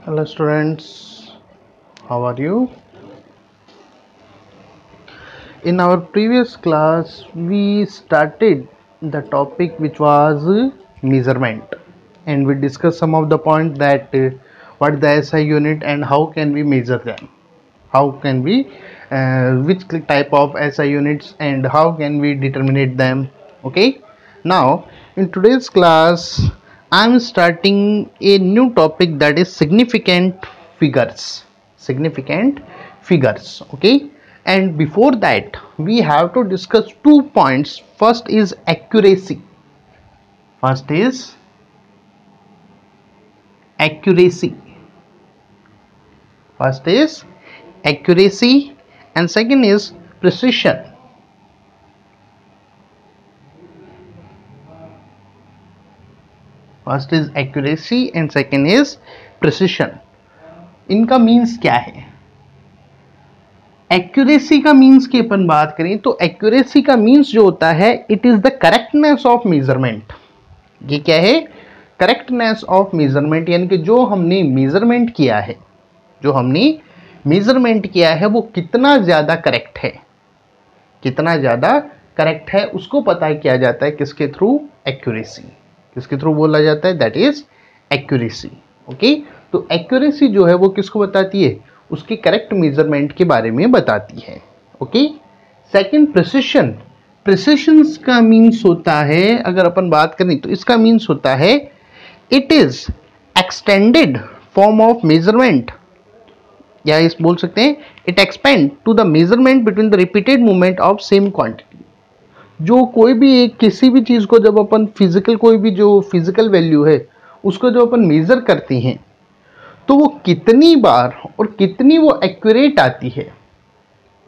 Hello students, how are you? In our previous class we started the topic which was measurement, and we discussed some of the points that what the SI unit and how can we measure them, how can we which type of SI units and how can we determine them. Okay, now in today's class I'm starting a new topic, that is significant figures. Okay, and before that we have to discuss 2 points. First is accuracy. First is accuracy. First is accuracy and second is precision. First is accuracy and second is precision. इनका means क्या है? Accuracy का means की अपन बात करें तो accuracy का means जो होता है, it is the correctness of measurement. ये क्या है? करेक्टनेस ऑफ मेजरमेंट, यानी कि जो हमने मेजरमेंट किया है वो कितना ज्यादा करेक्ट है, उसको पता किया जाता है किसके थ्रू? एक्यूरेसी. किसके थ्रू बोला जाता है? That is accuracy. ओके, तो एक्यूरेसी जो है वो किसको बताती है? उसकी करेक्ट मेजरमेंट के बारे में बताती है. Okay, second precision. प्रिसिशन का मीन्स होता है, अगर अपन बात करें तो इसका मीन्स होता है it is extended form of measurement, या इस बोल सकते हैं it expand to the measurement between the repeated movement of same quantity. जो कोई भी एक किसी भी चीज को जब अपन कोई भी जो फिजिकल वैल्यू है उसको जब अपन मेजर करते हैं तो वो कितनी बार और कितनी वो एक्यूरेट आती है,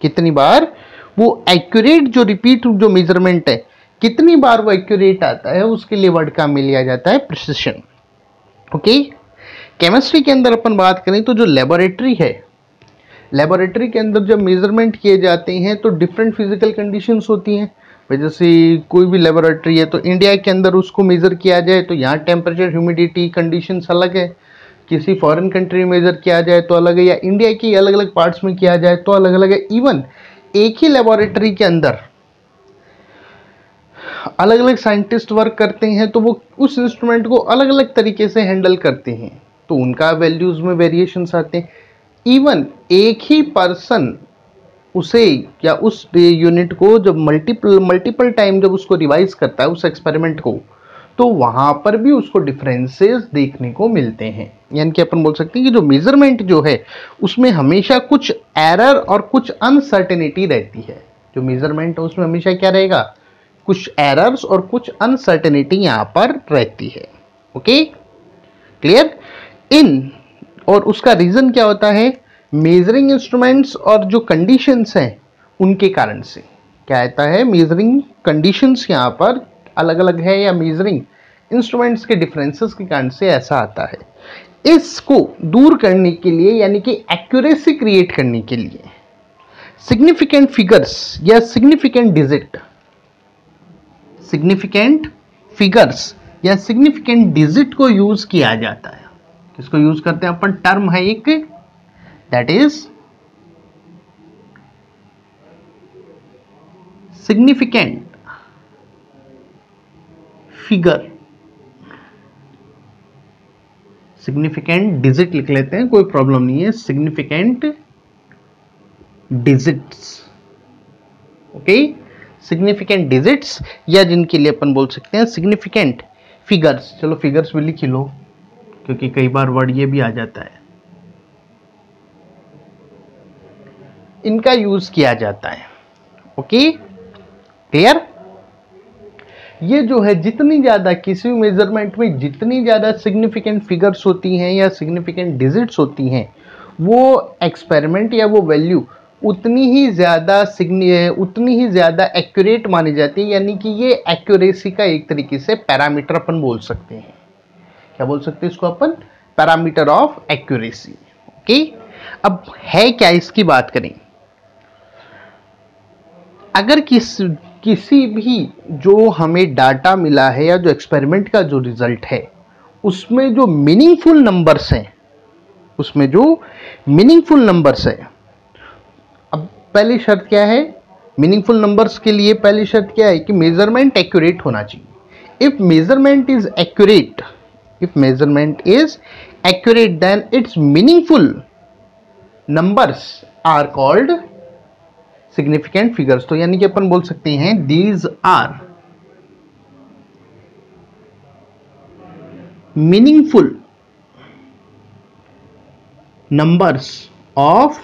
कितनी बार वो एक्यूरेट जो रिपीट जो मेजरमेंट है कितनी बार वो एक्यूरेट आता है, उसके लिए वर्ड का मिल लिया जाता है प्रिसिशन. ओके, केमिस्ट्री के अंदर अपन बात करें तो जो लेबोरेटरी है, लेबोरेटरी के अंदर जब मेजरमेंट किए जाते हैं तो डिफरेंट फिजिकल कंडीशंस होती हैं. जैसे कोई भी लेबोरेटरी है तो इंडिया के अंदर उसको मेजर किया जाए तो यहाँ टेम्परेचर ह्यूमिडिटी कंडीशंस अलग है, किसी फॉरेन कंट्री में मेजर किया जाए तो अलग है, या इंडिया की अलग अलग पार्ट्स में किया जाए तो अलग अलग है. इवन एक ही लेबोरेटरी के अंदर अलग अलग साइंटिस्ट वर्क करते हैं तो वो उस इंस्ट्रूमेंट को अलग अलग तरीके से हैंडल करते हैं, तो उनका वैल्यूज में वेरिएशंस आते हैं. इवन एक ही पर्सन उसे या उस यूनिट को जब मल्टीपल टाइम जब उसको रिवाइज करता है उस एक्सपेरिमेंट को, तो वहां पर भी उसको डिफरेंसेस देखने को मिलते हैं. यानी कि अपन बोल सकते हैं कि जो मेजरमेंट जो है उसमें हमेशा कुछ एरर और कुछ अनसर्टेनिटी रहती है. जो मेजरमेंट है उसमें हमेशा क्या रहेगा? कुछ एरर्स और कुछ अनसर्टेनिटी यहां पर रहती है. Okay, clear? और उसका रीजन क्या होता है? मेजरिंग इंस्ट्रूमेंट्स और जो कंडीशंस हैं उनके कारण से क्या आता है? मेजरिंग कंडीशंस यहाँ पर अलग अलग है या मेजरिंग इंस्ट्रूमेंट्स के डिफरेंसेस के कारण से ऐसा आता है. इसको दूर करने के लिए, यानी कि एक्यूरेसी क्रिएट करने के लिए सिग्निफिकेंट फिगर्स या सिग्निफिकेंट डिजिट को यूज किया जाता है. किसको यूज करते हैं अपन? टर्म है एक, that is significant figure. Significant digit लिख लेते हैं, कोई प्रॉब्लम नहीं है. Significant digits. Okay, significant digits, या जिनके लिए अपन बोल सकते हैं सिग्निफिकेंट फिगर्स. चलो फिगर्स भी लिख लो क्योंकि कई बार वर्ड ये भी आ जाता है. इनका यूज किया जाता है. Okay, clear? ये जो है जितनी ज्यादा किसी मेजरमेंट में जितनी ज्यादा सिग्निफिकेंट फिगर्स होती हैं या सिग्निफिकेंट डिजिट्स होती हैं, वो एक्सपेरिमेंट या वो वैल्यू उतनी ही ज्यादा एक्यूरेट मानी जाती है. यानी कि ये एक्यूरेसी का एक तरीके से पैरामीटर अपन बोल सकते हैं. क्या बोल सकते हैं इसको अपन? Parameter of accuracy. ओके, अब है क्या इसकी बात करें? अगर किसी भी जो हमें डाटा मिला है या जो एक्सपेरिमेंट का जो रिजल्ट है उसमें जो मीनिंगफुल नंबर्स हैं, उसमें जो मीनिंगफुल नंबर्स है। अब पहली शर्त क्या है, मीनिंगफुल नंबर्स के लिए पहली शर्त क्या है कि मेजरमेंट एक्यूरेट होना चाहिए। If measurement is accurate, if measurement is accurate then it's meaningful numbers are called significant figures. तो यानी कि अपन बोल सकते हैं these are meaningful numbers of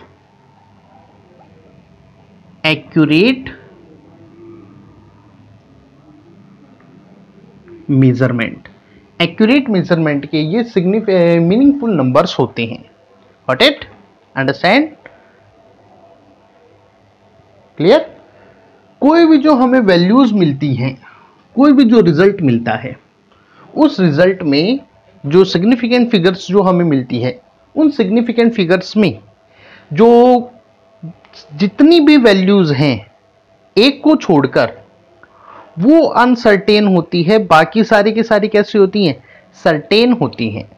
accurate measurement. Accurate measurement के ये मीनिंगफुल नंबर्स होते हैं। Got it? अंडरस्टैंड? क्लियर? कोई भी जो हमें वैल्यूज मिलती हैं, कोई भी जो रिजल्ट मिलता है, उस रिजल्ट में जो सिग्निफिकेंट फिगर्स जो हमें मिलती है, उन सिग्निफिकेंट फिगर्स में जो जितनी भी वैल्यूज हैं एक को छोड़कर वो अनसर्टेन होती है, बाकी सारी की सारी कैसी होती हैं? सर्टेन होती हैं।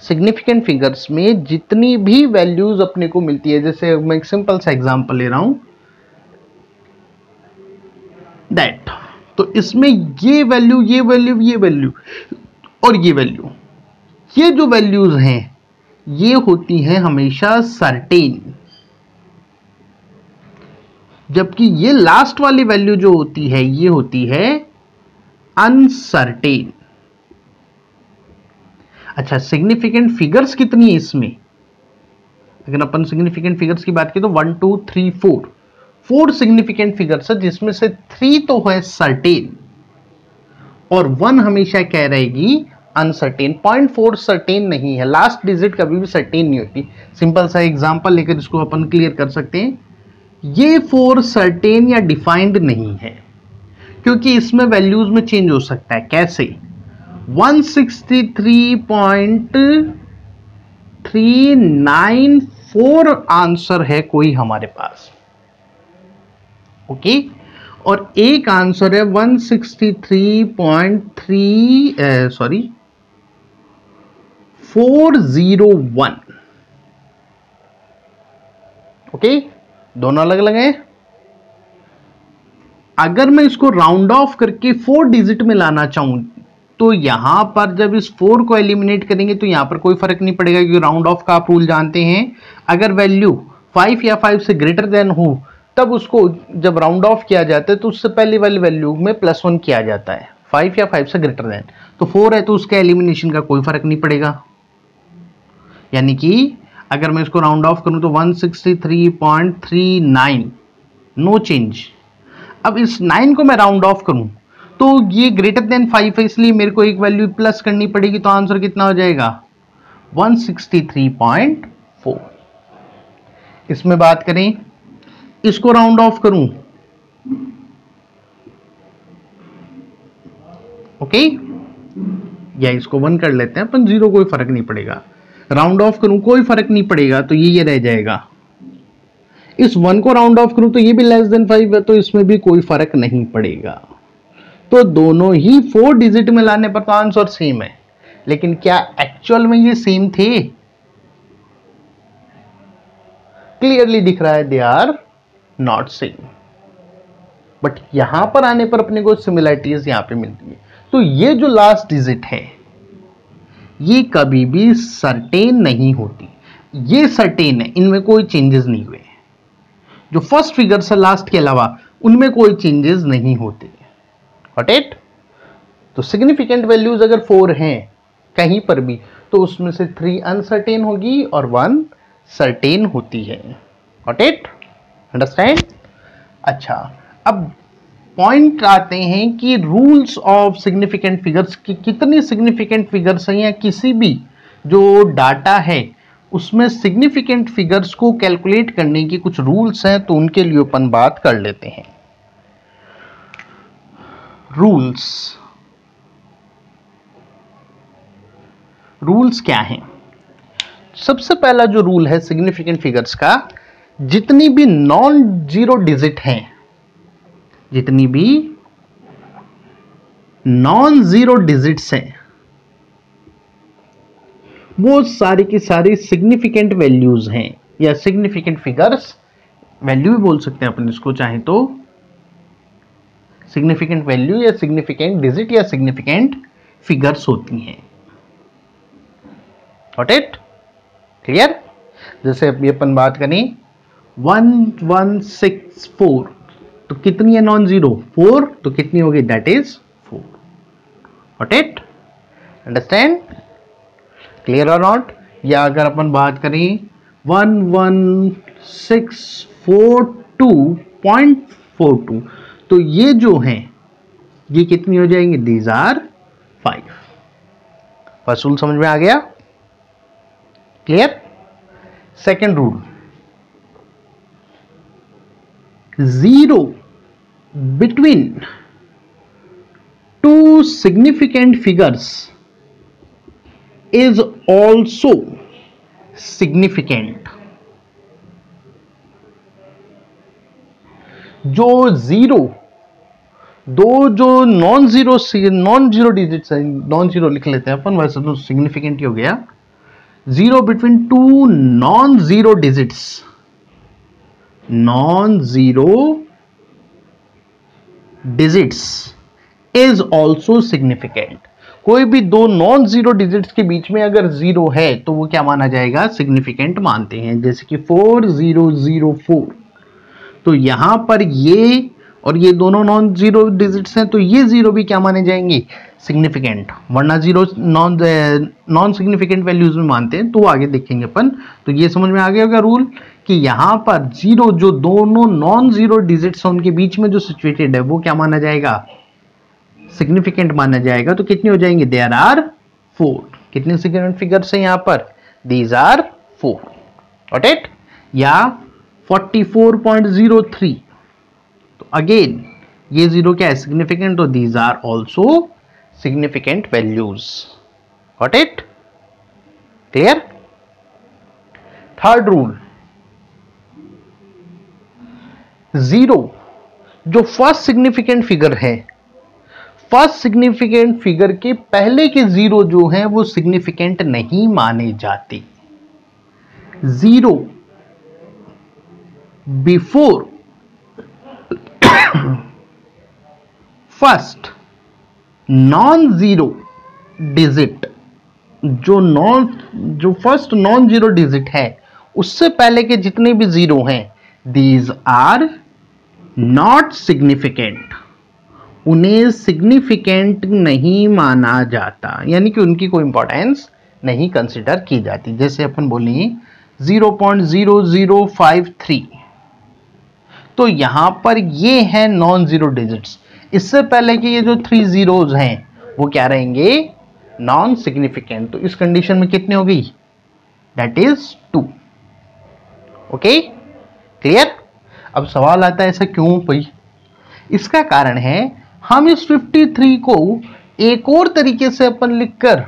सिग्निफिकेंट फिगर्स में जितनी भी वैल्यूज अपने को मिलती है, जैसे मैं एक सिंपल सा एग्जांपल ले रहा हूं दैट, तो इसमें ये वैल्यू, ये वैल्यू, ये वैल्यू और ये वैल्यू, ये जो वैल्यूज हैं ये होती हैं हमेशा सर्टेन, जबकि ये लास्ट वाली वैल्यू जो होती है ये होती है अनसर्टेन। अच्छा, सिग्निफिकेंट फिगर्स कितनी है इसमें? अगर अपन सिग्निफिकेंट फिगर्स की बात करें तो 1 2 3 4 सिग्निफिकेंट फिगर्स है, जिसमें से 3 तो है सर्टेन और 1 हमेशा क्या रहेगी? अनसर्टेन। 0.4 सर्टेन नहीं है, लास्ट डिजिट कभी भी सर्टेन नहीं होती। सिंपल सा एग्जांपल लेकर इसको अपन क्लियर कर सकते हैं। ये 4 सर्टेन या डिफाइंड नहीं है, क्योंकि इसमें वैल्यूज में चेंज हो सकता है। कैसे? 163.394 आंसर है कोई हमारे पास, ओके, और एक आंसर है 401, ओके, दोनों अलग अलग हैं। अगर मैं इसको राउंड ऑफ करके 4 डिजिट में लाना चाहूं तो यहां पर जब इस 4 को एलिमिनेट करेंगे तो यहां पर कोई फर्क नहीं पड़ेगा, क्योंकि राउंड ऑफ का आप रूल जानते हैं। अगर वैल्यू 5 या 5 से ग्रेटर देन हो तब उसको जब राउंड ऑफ किया जाता है तो उससे पहले वाली वैल्यू में +1 किया जाता है, 5 या 5 से ग्रेटर देन। तो 4 है तो उसके एलिमिनेशन का कोई फर्क नहीं पड़ेगा। यानी कि अगर मैं इसको राउंड ऑफ करूं तो 163.39, नो चेंज। अब इस 9 को मैं राउंड ऑफ करूं तो ये ग्रेटर देन 5 है, इसलिए मेरे को एक वैल्यू प्लस करनी पड़ेगी, तो आंसर कितना हो जाएगा? 163.4। इसमें बात करें, इसको राउंड ऑफ करूं, ओके, या इसको 1 कर लेते हैं अपन, 0 कोई फर्क नहीं पड़ेगा। राउंड ऑफ करूं कोई फर्क नहीं पड़ेगा, तो ये रह जाएगा। इस 1 को राउंड ऑफ करूं तो ये भी लेस देन 5 है, तो इसमें भी कोई फर्क नहीं पड़ेगा। तो दोनों ही 4 डिजिट में लाने पर तो आंसर सेम है, लेकिन क्या एक्चुअल में ये सेम थे? क्लियरली दिख रहा है they are not same, but यहां पर आने पर अपने को सिमिलरिटीज यहां पे मिलती है। तो ये जो लास्ट डिजिट है ये कभी भी सर्टेन नहीं होती, ये सर्टेन है, इनमें कोई चेंजेस नहीं हुए। जो फर्स्ट फिगर्स है लास्ट के अलावा उनमें कोई चेंजेस नहीं होते। Got it? तो सिग्निफिकेंट वैल्यूज अगर 4 हैं कहीं पर भी तो उसमें से 3 अनसर्टेन होगी और 1 सर्टेन होती है। Got it? अंडरस्टैंड? अच्छा, अब पॉइंट आते हैं कि रूल्स ऑफ सिग्निफिकेंट फिगर्स की कितनी सिग्निफिकेंट फिगर्स हैं, या किसी भी जो डाटा है उसमें सिग्निफिकेंट फिगर्स को कैलकुलेट करने की कुछ रूल्स हैं, तो उनके लिए अपन बात कर लेते हैं। रूल्स क्या हैं? सबसे पहला जो रूल है सिग्निफिकेंट फिगर्स का, जितनी भी नॉन जीरो डिजिट हैं, जितनी भी नॉन जीरो डिजिट्स हैं वो सारी की सारी सिग्निफिकेंट वैल्यूज हैं या सिग्निफिकेंट फिगर्स, वैल्यू भी बोल सकते हैं अपन इसको चाहे तो, सिग्निफिकेंट वैल्यू या सिग्निफिकेंट डिजिट या सिग्निफिकेंट फिगर्स होती हैं। Got it? क्लियर? जैसे अभी अपन बात करें 1164, तो कितनी है नॉन जीरो? 4, तो कितनी होगी? That is 4। Got it? Understand? Clear और नॉट? या अगर अपन बात करें 11642.42, तो ये जो हैं ये कितनी हो जाएंगे? These are 5। फर्स्ट रूल समझ में आ गया? Clear? Second rule, zero between two significant figures is also significant। जो जीरो, दो जो नॉन जीरो डिजिट्स है, नॉन जीरो लिख लेते हैं अपन, वैसे तो सिग्निफिकेंट ही हो गया। Zero between two non zero digits, non zero digits is also significant. कोई भी दो नॉन जीरो डिजिट्स के बीच में अगर जीरो है तो वो क्या माना जाएगा? सिग्निफिकेंट मानते हैं। जैसे कि 4004, तो यहां पर ये और ये दोनों नॉन जीरो डिजिट्स हैं, तो ये जीरो भी क्या माने जाएंगे? सिग्निफिकेंट। वरना जीरो नॉन सिग्निफिकेंट वैल्यूज में मानते हैं, तो आगे देखेंगे अपन। तो ये समझ में आ गया होगा रूल कि यहां पर जीरो जो दोनों नॉन जीरो डिजिट्स हैं उनके बीच में जो सिचुएटेड है वो क्या माना जाएगा? सिग्निफिकेंट माना जाएगा। तो कितनी हो जाएंगे? There are 4। कितने सिग्निफिकेंट फिगर्स हैं यहां पर? These are 4। Got it? या 44.03, तो अगेन ये जीरो क्या है? सिग्निफिकेंट। तो these are also significant values. Got it? Clear? Third rule, zero जो फर्स्ट सिग्निफिकेंट फिगर है, फर्स्ट सिग्निफिकेंट फिगर के पहले के जीरो जो हैं वो सिग्निफिकेंट नहीं माने जाते। Zero before first non zero digit, जो फर्स्ट नॉन जीरो डिजिट है उससे पहले के जितने भी जीरो हैं, दीज आर नॉट सिग्निफिकेंट। उन्हें सिग्निफिकेंट नहीं माना जाता, यानी कि उनकी कोई इंपॉर्टेंस नहीं कंसिडर की जाती। जैसे अपन बोलेंगे 0.0053, तो यहां पर ये है नॉन जीरो डिजिट्स। इससे पहले कि ये जो 3 जीरोज हैं वो क्या रहेंगे? Non significant. तो इस कंडीशन में कितनी हो गई? That is 2। ओके? क्लियर? अब सवाल आता है ऐसा क्यों भाई? इसका कारण है हम इस 53 को एक और तरीके से अपन लिखकर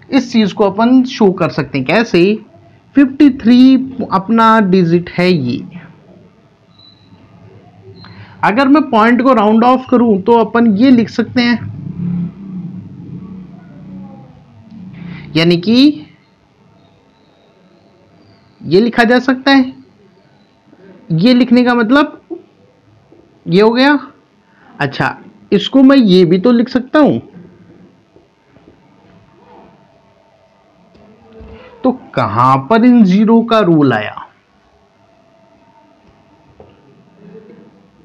इस चीज को अपन शो कर सकते हैं। कैसे? 53 अपना डिजिट है ये, अगर मैं पॉइंट को राउंड ऑफ करूं तो अपन ये लिख सकते हैं, यानी कि ये लिखा जा सकता है। ये लिखने का मतलब ये हो गया। अच्छा, इसको मैं ये भी तो लिख सकता हूं। तो कहां पर इन जीरो का रूल आया?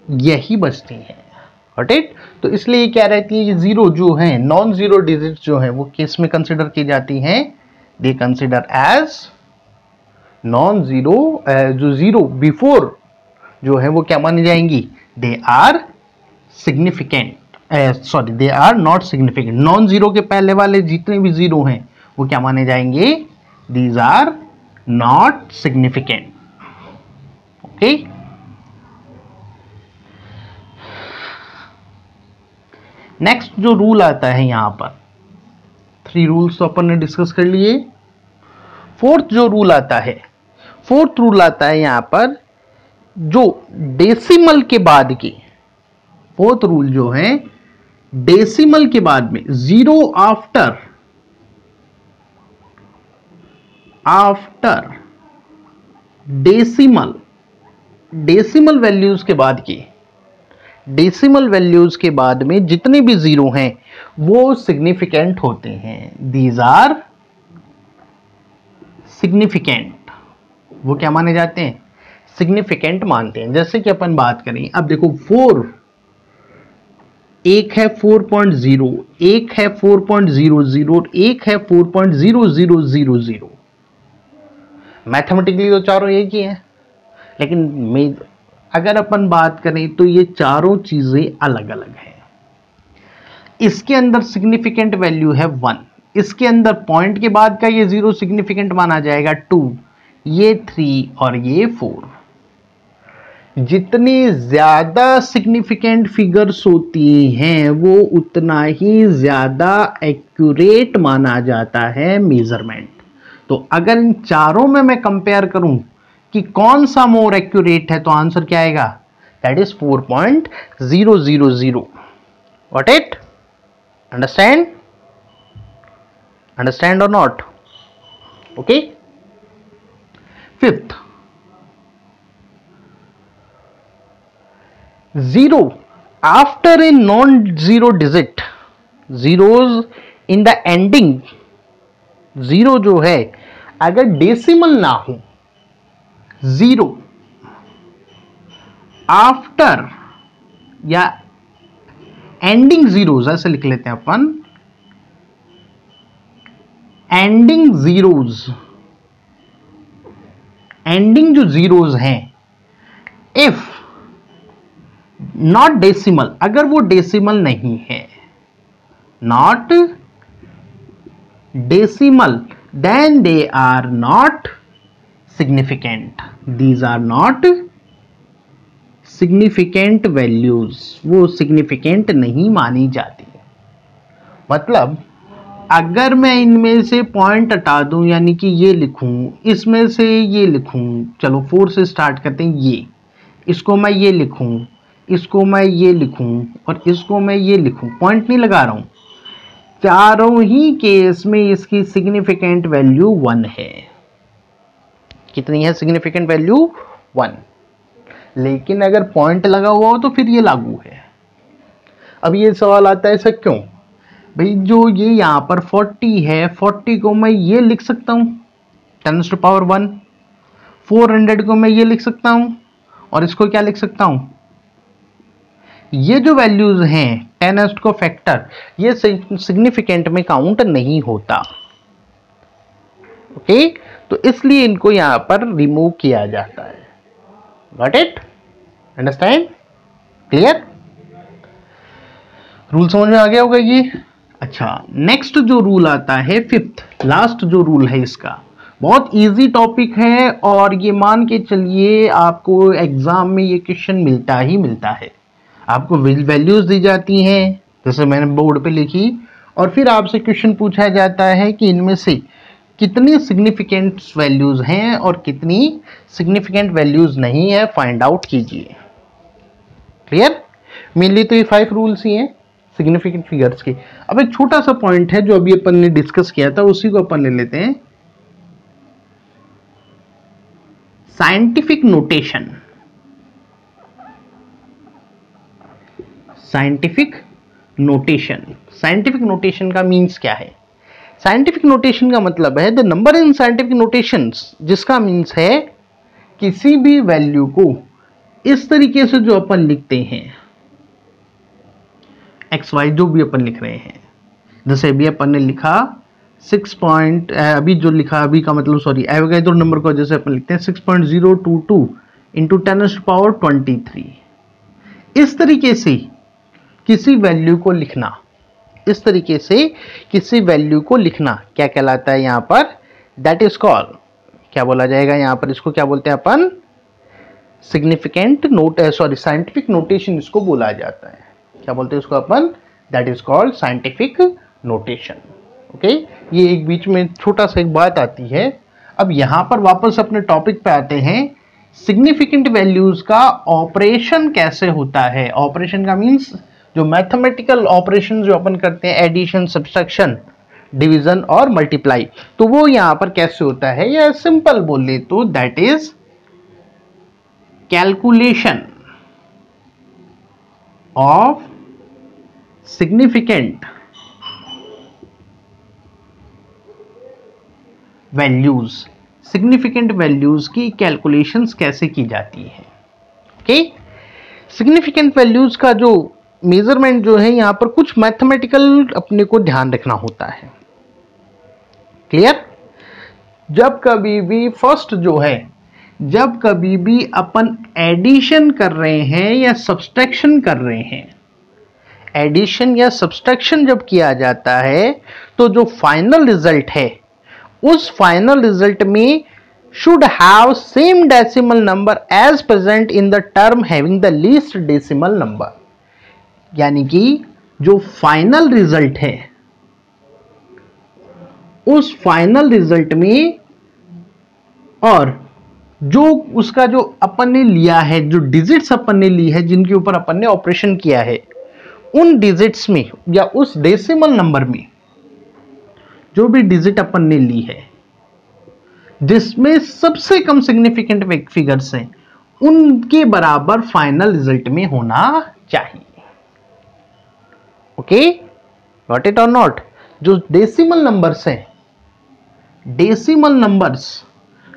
यही बचती है। Got it? तो इसलिए क्या रहती है? ये जीरो जो है, नॉन जीरो डिजिट जो है, वो किस में कंसिडर की जाती हैं? They consider as non zero. जो जीरो बिफोर जो है वो क्या मानी जाएंगी? They are significant, sorry they are not significant. Non zero के पहले वाले जितने भी जीरो हैं वो क्या माने जाएंगे? These are not significant. Okay? Next जो रूल आता है यहां पर, 3 रूल्स तो अपन ने डिस्कस कर लिए। फोर्थ जो रूल आता है, फोर्थ रूल आता है यहां पर जो डेसिमल के बाद की, फोर्थ रूल जो है डेसिमल के बाद में, zero after after decimal values के बाद की, डेसिमल वैल्यूज के बाद में जितने भी जीरो हैं वो सिग्निफिकेंट होते हैं। दीज आर सिग्निफिकेंट, वो क्या माने जाते हैं? सिग्निफिकेंट मानते हैं। जैसे कि अपन बात करें, अब देखो 4, एक है 4.0, एक है 4.00, एक है 4.0000। मैथमेटिकली तो चारों एक ही हैं, लेकिन अगर अपन बात करें तो ये चारों चीजें अलग अलग हैं। इसके अंदर सिग्निफिकेंट वैल्यू है 1, इसके अंदर पॉइंट के बाद का ये 0 सिग्निफिकेंट माना जाएगा 2, ये 3 और ये 4। जितनी ज्यादा सिग्निफिकेंट फिगर्स होती हैं वो उतना ही ज्यादा एक्यूरेट माना जाता है मेजरमेंट। तो अगर इन चारों में मैं कंपेयर करूं कि कौन सा मोर एक्यूरेट है, तो आंसर क्या आएगा? That is 4.000। Got it? Understand? Understand or not? Okay. Fifth, 0 after a non-zero digit, zeros in the ending, zero जो है अगर डेसिमल ना हो, 0 आफ्टर या एंडिंग जीरोज, ऐसे लिख लेते हैं अपन, एंडिंग जीरोज, एंडिंग जो जीरोज हैं, इफ नॉट डेसिमल, अगर वो डेसिमल नहीं है, not decimal, then they are not significant. These are not significant values. वो significant नहीं मानी जाती। मतलब अगर मैं इनमें से पॉइंट हटा दूं, यानी कि ये लिखूं, इसमें से ये लिखूं, चलो 4 से स्टार्ट करते हैं, ये, इसको मैं ये लिखूं, इसको मैं ये लिखूं और इसको मैं ये लिखूं, पॉइंट नहीं लगा रहा हूं, चारों ही केस में इसकी सिग्निफिकेंट वैल्यू 1 है। कितनी है सिग्निफिकेंट वैल्यू? 1। लेकिन अगर पॉइंट लगा हुआ हो तो फिर ये लागू है। अब ये सवाल आता है, ऐसा क्यों भाई? जो ये यहां पर 40 है, 40 को मैं ये लिख सकता हूं 10⁻1, 400 को मैं ये लिख सकता हूं, और इसको क्या लिख सकता हूं? ये जो वैल्यूज हैं 10 को फैक्टर, ये सिग्निफिकेंट में काउंट नहीं होता। ओके, तो इसलिए इनको यहां पर रिमूव किया जाता है। Got it? Understand? Clear? Rule समझ में आ गया होगा ये? अच्छा, नेक्स्ट जो रूल आता है, फिफ्थ लास्ट जो रूल है इसका, बहुत इजी टॉपिक है और ये मान के चलिए आपको एग्जाम में ये क्वेश्चन मिलता ही मिलता है। आपको वैल्यूज दी जाती हैं, जैसे मैंने बोर्ड पे लिखी, और फिर आपसे क्वेश्चन पूछा जाता है कि इनमें से कितनी सिग्निफिकेंट वैल्यूज हैं और कितनी सिग्निफिकेंट वैल्यूज नहीं है, फाइंड आउट कीजिए। क्लियर? मेनली तो ये 5 रूल्स ही हैं सिग्निफिकेंट फिगर्स के। अब एक छोटा सा पॉइंट है जो अभी अपन ने डिस्कस किया था, उसी को अपन ले लेते हैं। Scientific notation. Scientific notation, scientific notation का मीन्स क्या है? साइंटिफिक नोटेशन का मतलब है the number in scientific notations, जिसका मीन्स है किसी भी वैल्यू को इस तरीके से जो अपन लिखते हैं, एक्स वाई जो भी अपन लिख रहे हैं, जैसे अभी अपन ने लिखा 6 पॉइंट, अभी जो लिखा अभी का मतलब सॉरी एवोगैड्रो नंबर को जैसे अपन लिखते हैं 6.022 इंटू 10⁻23। इस तरीके से किसी वैल्यू को लिखना, इस तरीके से किसी वैल्यू को लिखना क्या कहलाता है यहाँ पर? दैट इज कॉल्ड, क्या बोला जाएगा यहाँ पर? इसको क्या बोलते हैं अपन? Significant note, sorry scientific notation इसको बोला जाता है। क्या बोलते हैं इसको अपन? That is called scientific notation. Okay, ये एक बीच में छोटा सा एक बात आती है। अब यहाँ पर वापस अपने टॉपिक पे आते हैं, सिग्निफिकेंट वैल्यूज का ऑपरेशन कैसे होता है? ऑपरेशन का मीन्स जो मैथमेटिकल ऑपरेशन जो अपन करते हैं, एडिशन, सब्सट्रैक्शन, डिवीजन और मल्टीप्लाई। तो वो यहां पर कैसे होता है, या सिंपल बोले तो that is calculation of significant values. Significant values की कैलकुलेशंस कैसे की जाती है। ओके, सिग्निफिकेंट वैल्यूज का जो मेजरमेंट जो है यहां पर कुछ मैथमेटिकल अपने को ध्यान रखना होता है। क्लियर? जब कभी भी फर्स्ट जो है, जब कभी भी अपन एडिशन कर रहे हैं या सब्सट्रैक्शन कर रहे हैं, एडिशन या सब्सट्रैक्शन जब किया जाता है तो जो फाइनल रिजल्ट है उस फाइनल रिजल्ट में should have same decimal number as present in the term having the least decimal number। यानी कि जो फाइनल रिजल्ट है उस फाइनल रिजल्ट में और जो उसका जो अपन ने लिया है, जो डिजिट्स अपन ने ली है, जिनके ऊपर अपन ने ऑपरेशन किया है, उन डिजिट्स में या उस डेसिमल नंबर में जो भी डिजिट अपन ने ली है जिसमें सबसे कम सिग्निफिकेंट फिगर्स हैं, उनके बराबर फाइनल रिजल्ट में होना चाहिए। ओके, गॉट इट और नॉट? जो डेसिमल नंबर्स हैं, डेसिमल नंबर्स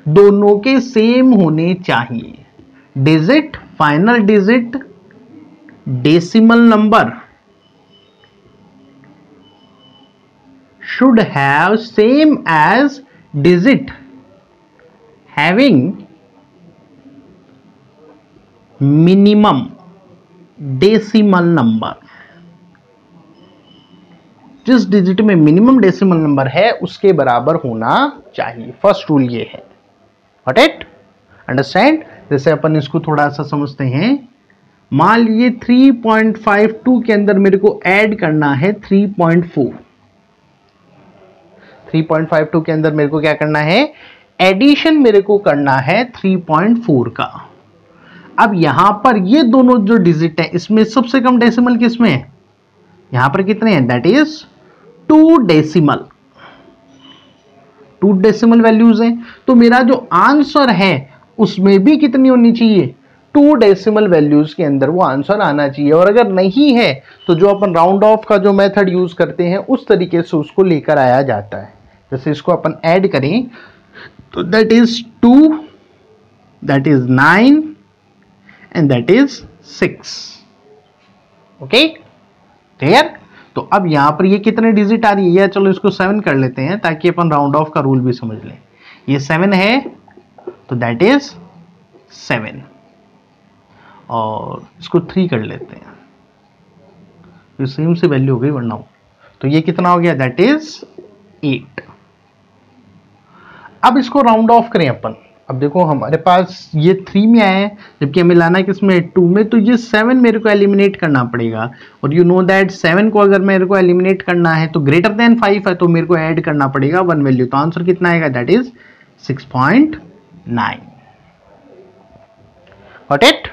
दोनों के सेम होने चाहिए। Digit, final digit, decimal number should have same as digit having minimum decimal number। जिस डिजिट में मिनिमम डेसिमल नंबर है उसके बराबर होना चाहिए। फर्स्ट रूल ये है। Got it? अंडरस्टैंड? जैसे अपन इसको थोड़ा सा समझते हैं। मान लीजिए 3.52 के अंदर मेरे को ऐड करना है 3.4। 3.52 के अंदर मेरे को क्या करना है? एडिशन मेरे को करना है 3.4 का। अब यहां पर ये दोनों जो डिजिट है इसमें सबसे कम डेसिमल किसमें है? यहां पर कितने हैं? That is 2 decimal. 2 decimal values हैं। तो मेरा जो आंसर है उसमें भी कितनी होनी चाहिए? 2 डेसिमल वैल्यूज के अंदर वो आंसर आना चाहिए। और अगर नहीं है तो जो अपन राउंड ऑफ का जो मेथड यूज करते हैं उस तरीके से उसको लेकर आया जाता है। जैसे इसको अपन ऐड करें तो that is 2, that is 9 and that is 6। Okay, clear? तो अब यहां पर ये कितने डिजिट आ रही है? या चलो इसको 7 कर लेते हैं ताकि अपन राउंड ऑफ का रूल भी समझ लें। ये 7 है तो दैट इज 7 और इसको 3 कर लेते हैं, तो सेम से वैल्यू हो गई वरना हो। तो ये कितना हो गया? That is 8। अब इसको राउंड ऑफ करें अपन। अब देखो हमारे पास ये 3 में आया है जबकि हमें लाना है किसमें? 2 में। तो ये 7 मेरे को एलिमिनेट करना पड़ेगा और यू नो दैट 7 को अगर मेरे को एलिमिनेट करना है तो ग्रेटर देन 5 है तो मेरे को ऐड करना पड़ेगा 1 वैल्यू। तो आंसर कितना आएगा? That is 6.9। Got it?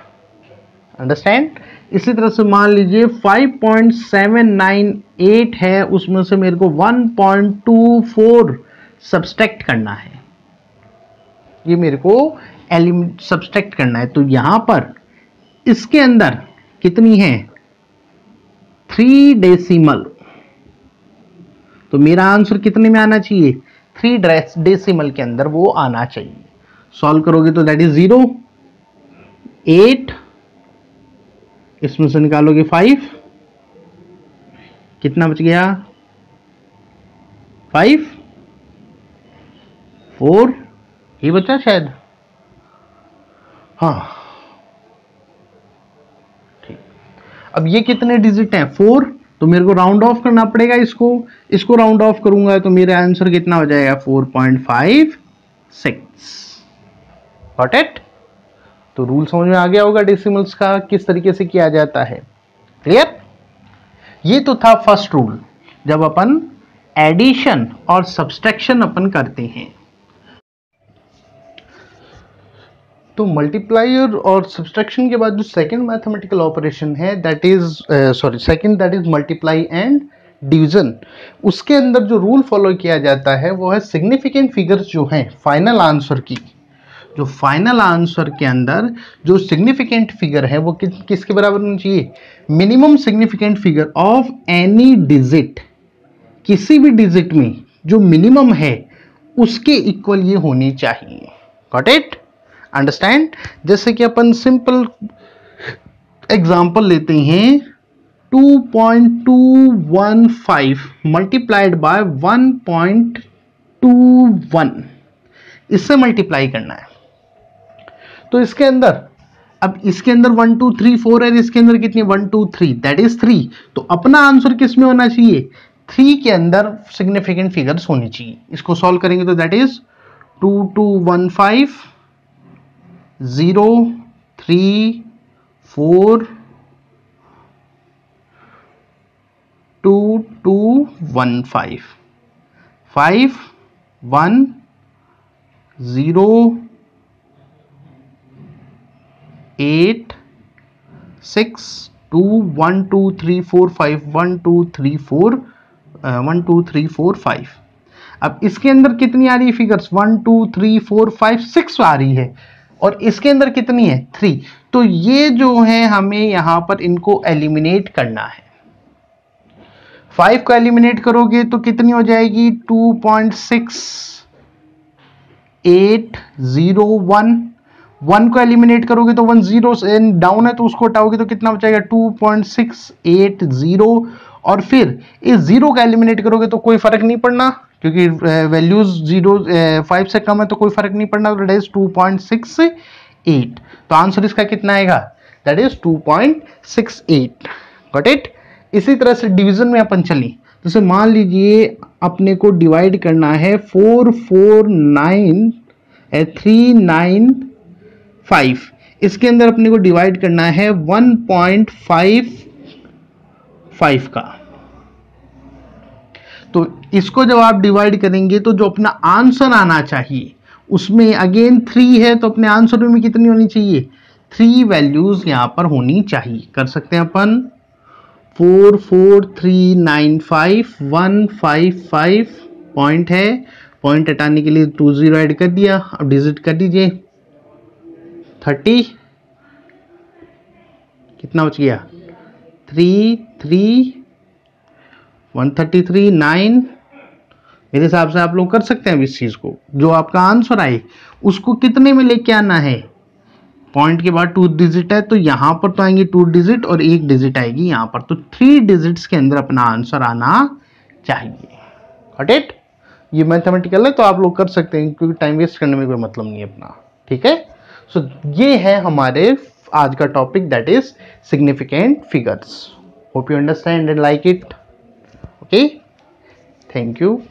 Understand? इसी तरह से मान लीजिए 5.798 है, उसमें से मेरे को 1.24 सब्सट्रैक्ट करना है। ये मेरे को सब्सट्रैक्ट करना है। तो यहां पर इसके अंदर कितनी है? 3 डेसिमल। तो मेरा आंसर कितने में आना चाहिए? 3 डेसिमल के अंदर वो आना चाहिए। सॉल्व करोगे तो दैट इज 0, 8, इसमें से निकालोगे 5, कितना बच गया? 5, 4 ये बचा शायद। हाँ ठीक। अब ये कितने डिजिट हैं? 4। तो मेरे को राउंड ऑफ करना पड़ेगा इसको राउंड ऑफ करूंगा तो मेरा आंसर कितना हो जाएगा? 4.56। Got it? तो रूल समझ में आ गया होगा डेसिमल्स का किस तरीके से किया जाता है। क्लियर? ये तो था फर्स्ट रूल जब अपन एडिशन और सब्सट्रैक्शन अपन करते हैं। तो मल्टीप्लायर और सब्सट्रैक्शन के बाद जो सेकंड मैथमेटिकल ऑपरेशन है that is multiply and division, उसके अंदर जो रूल फॉलो किया जाता है वो है सिग्निफिकेंट फिगर्स जो हैं फाइनल आंसर की, जो फाइनल आंसर के अंदर जो सिग्निफिकेंट फिगर है वो किसके बराबर होनी चाहिए, minimum significant figure of any digit, किसी भी डिजिट में जो मिनिमम है उसके इक्वल ये होनी चाहिए। Got it, understand. जैसे कि अपन सिंपल एग्जांपल लेते हैं 2.215 मल्टीप्लाइड बाय 1.21, इससे मल्टीप्लाई करना है। तो इसके अंदर, अब इसके अंदर 1 2 3 4 है, इसके अंदर कितनी 1 2 3, दैट इज 3। तो अपना आंसर किस में होना चाहिए, 3 के अंदर सिग्निफिकेंट फिगर्स होनी चाहिए। इसको सॉल्व करेंगे तो दैट इज 2215 0 3 4 2215 5 1 0 8 6 2 1 2 3 4 5 1 2 3 4 1 2 3 4 5। अब इसके अंदर कितनी आ रही है फिगर्स, 1 2 3 4 5 6 आ रही है, और इसके अंदर कितनी है 3। तो ये जो है हमें यहां पर इनको एलिमिनेट करना है। 5 को एलिमिनेट करोगे तो कितनी हो जाएगी 2.6801। 1 को एलिमिनेट करोगे तो 1 0 डाउन है तो उसको हटाओगे तो कितना बचाएगा 2.680। और फिर इस 0 का एलिमिनेट करोगे तो कोई फर्क नहीं पड़ना, क्योंकि वैल्यूज 5 से कम है तो कोई फर्क नहीं पड़ना, दैट इज 2.68। तो आंसर इसका कितना आएगा, दैट इज 2.68। Got it. इसी तरह से डिवीजन में अपन चली, जैसे मान लीजिए अपने को डिवाइड करना है 395, इसके अंदर अपने को डिवाइड करना है 1.55 का। तो इसको जब आप डिवाइड करेंगे तो जो अपना आंसर आना चाहिए उसमें अगेन 3 है, तो अपने आंसर में कितनी होनी चाहिए 3 वैल्यूज यहां पर होनी चाहिए। कर सकते हैं अपन 44395 पॉइंट है, पॉइंट हटाने के लिए 20 ऐड कर दिया। अब डिजिट कर दीजिए 30, कितना बच गया 133 9। मेरे हिसाब से आप लोग कर सकते हैं इस चीज को, जो आपका आंसर आए उसको कितने में लेके आना है, पॉइंट के बाद 2 डिजिट है तो यहां पर तो आएंगे 2 डिजिट और 1 डिजिट आएगी यहां पर, तो 3 डिजिट्स के अंदर अपना आंसर आना चाहिए। Got it. ये मैथमेटिकल है तो आप लोग कर सकते हैं, क्योंकि टाइम वेस्ट करने में कोई मतलब नहीं है अपना। ठीक है, सो ये है हमारे आज का topic, that is significant figures. Hope you understand and like it. Okay, thank you.